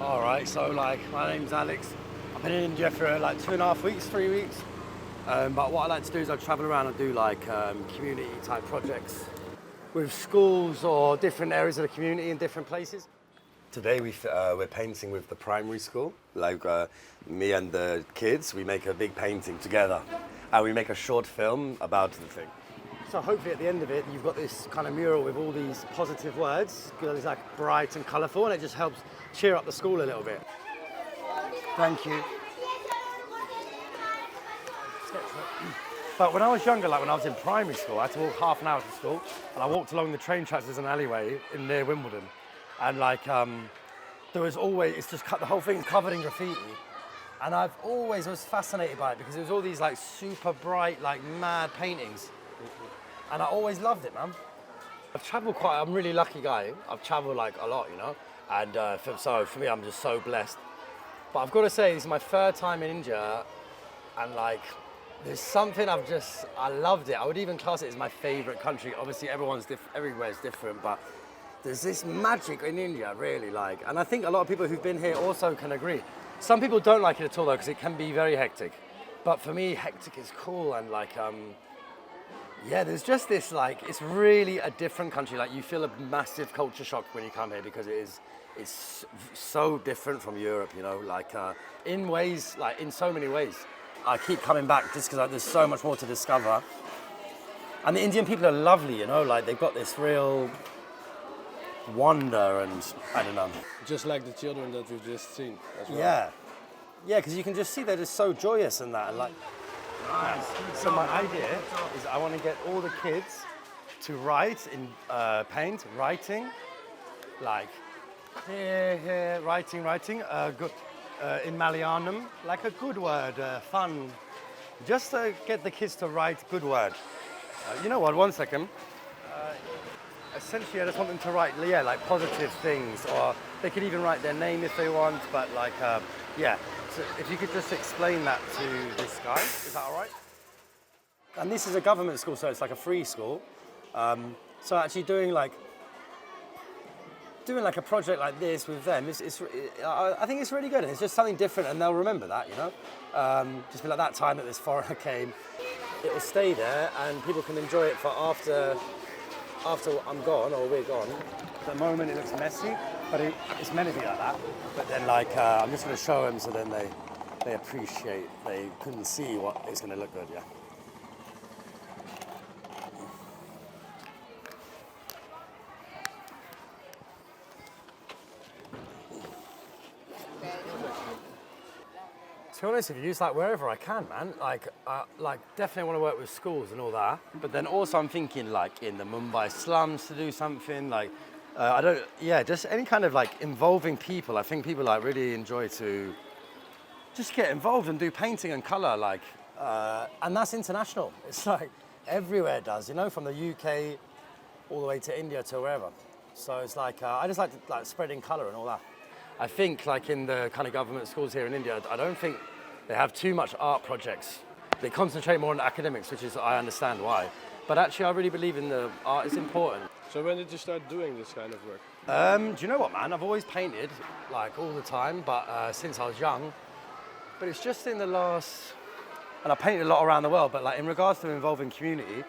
All right, so like my name's Alex. I've been in India for like 2.5 weeks, 3 weeks. But what I like to do is I travel around and do like community type projects with schools or different areas of the community in different places. Today we're painting with the primary school. Like me and the kids, we make a big painting together, and we make a short film about the thing. So hopefully at the end of it, you've got this kind of mural with all these positive words. It's like bright and colourful, and it just helps cheer up the school a little bit. Thank you. But when I was younger, like when I was in primary school, I had to walk half an hour to school, and I walked along the train tracks. There's an alleyway in near Wimbledon, and like there was always, it's just cut, the whole thing's covered in graffiti, and I've always was fascinated by it because it was all these like super bright, like mad paintings, and I always loved it, man. I've travelled quite. I'm a really lucky guy. I've travelled like a lot, you know, and so for me, I'm just so blessed. But I've got to say, this is my third time in India, and like. There's something I loved it. I would even class it as my favourite country. Obviously, everywhere's different, but there's this magic in India, really, like, and I think a lot of people who've been here also can agree. Some people don't like it at all, though, because it can be very hectic. But for me, hectic is cool, and like, yeah, there's just this, like, it's really a different country. Like, you feel a massive culture shock when you come here because it's so different from Europe, you know, like, in ways, like, in so many ways. I keep coming back just because there's so much more to discover. And the Indian people are lovely, you know, like they've got this real wonder and, I don't know. Just like the children that we've just seen as well. Yeah, because you can just see they're just so joyous and that. And like, nice. So my idea is I want to get all the kids to write in paint, writing, like here, writing, good. In Malayalam, like a good word, fun, just to get the kids to write good word. You know what, 1 second. Essentially, I just want them to write, yeah, like positive things, or they could even write their name if they want, but like, yeah. So if you could just explain that to this guy, is that all right? And this is a government school, so it's like a free school. So actually doing like a project like this with them, I think it's really good. And it's just something different, and they'll remember that, you know. Just be like that time that this foreigner came. It will stay there, and people can enjoy it for after I'm gone or we're gone. At the moment, it looks messy, but it's meant to be like that. But then, like, I'm just going to show them so then they appreciate. They couldn't see what it's going to look good, yeah. To be honest with you, it's like wherever I can, man. Like definitely want to work with schools and all that. But then also I'm thinking like in the Mumbai slums to do something like, just any kind of like involving people. I think people like really enjoy to just get involved and do painting and colour, like, and that's international. It's like everywhere does, you know, from the UK all the way to India to wherever. So it's like, I just like to, like spreading colour and all that. I think like in the kind of government schools here in India, I don't think they have too much art projects. They concentrate more on academics, which is, I understand why. But actually, I really believe in the art is important. So when did you start doing this kind of work? Do you know what, man? I've always painted, like all the time, but since I was young. But it's just in the last, and I painted a lot around the world, but like in regards to involving community,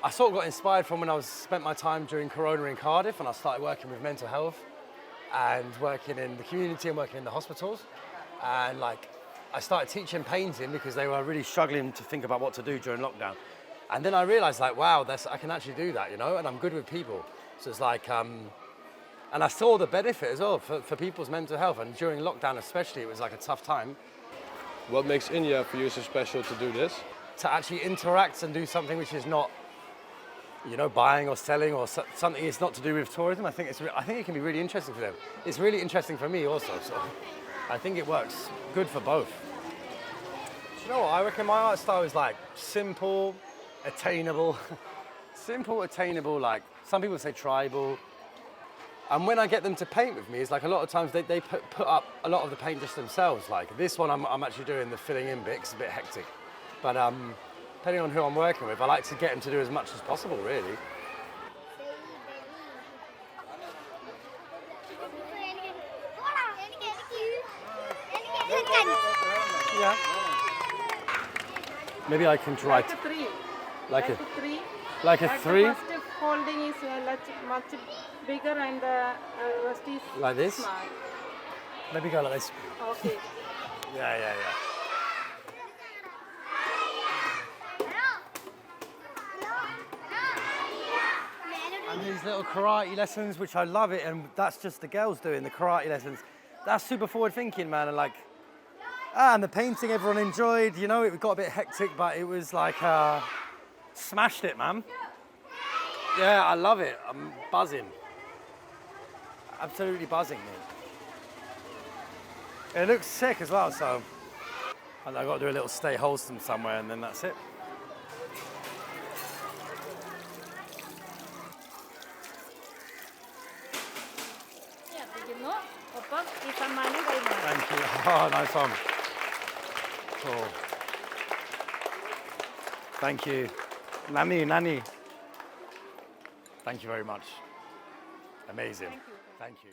I sort of got inspired from when I spent my time during Corona in Cardiff, and I started working with mental health and working in the community and working in the hospitals. And like, I started teaching painting because they were really struggling to think about what to do during lockdown. And then I realized like, wow, I can actually do that, you know, and I'm good with people. So it's like, and I saw the benefit as well for people's mental health. And during lockdown especially, it was like a tough time. What makes India for you so special to do this? To actually interact and do something which is not, you know, buying or selling or something it's not to do with tourism. I think it can be really interesting for them. It's really interesting for me also, so I think it works good for both. Do you know what? I reckon my art style is like simple, attainable. Simple, attainable, like some people say tribal. And when I get them to paint with me, it's like a lot of times they put up a lot of the paint just themselves. Like this one, I'm actually doing the filling in bit, it's a bit hectic. But depending on who I'm working with, I like to get them to do as much as possible, really. Maybe I can try. Like a three. Like a three. like a But three, the first folding is much bigger and the rest is like this. small. Maybe go like this. Okay. Yeah, yeah, yeah. And these little karate lessons, which I love it, and that's just the girls doing the karate lessons. That's super forward thinking, man, and like, and the painting everyone enjoyed. You know, it got a bit hectic, but it was like, smashed it, man. Yeah, I love it. I'm buzzing. Absolutely buzzing, mate. It looks sick as well, so and I've got to do a little stay wholesome somewhere, and then that's it. Yeah, begino. Opa, isa mano kay mano. Thank you. Oh, nice one. Cool. Thank you. Nani, Nani. Thank you very much. Amazing. Thank you. Thank you.